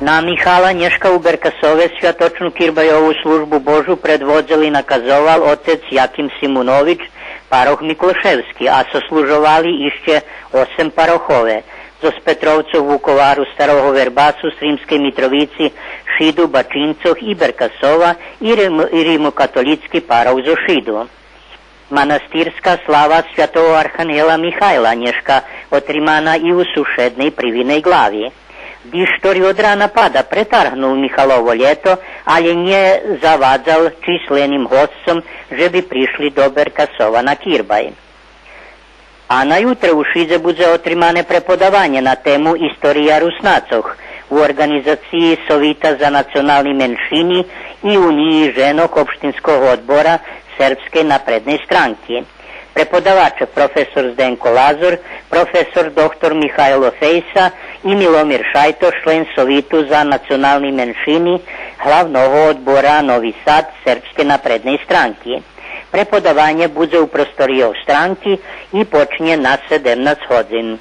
Na Mihala Nješka u Berkasove svjatočnu Kirbajovu službu Božu predvodzil i nakazoval otec Jakim Simunović, paroh Mikloševski, a soslužovali išće 8 parohove. Zo z Petrovcov, Vukovaru, Staroho Verbasu, Srimskej Mitrovici, Šidu, Bačincoh i Berkasova i rimokatolicki parov zo Šidu. Manastirska slava svjatovo arhanjela Mihajla Nješka otrimana i u sušednej privinej glavi. Dištori od rana pada pretarhnul Mihalovo ljeto, ali nje zavadzal čislenim hostcom, že bi prišli do Berkasova na Kirbaj. A na jutre u Šidze bude otrimane prepodavanje na temu Istorija Rusnacoh u organizaciji Sovita za nacionalni menšini i Uniji ženog opštinskog odbora Srpske napredne stranke. Prepodavače profesor Zdenko Lazor, profesor dr. Mihajlo Fejsa i Milomir Šajto, člen Sovitu za nacionalni menšini hlavnog odbora Novi Sad Srpske napredne stranke. Prepodavanje bude u prostorijov stranki i počinje na 17 hodin.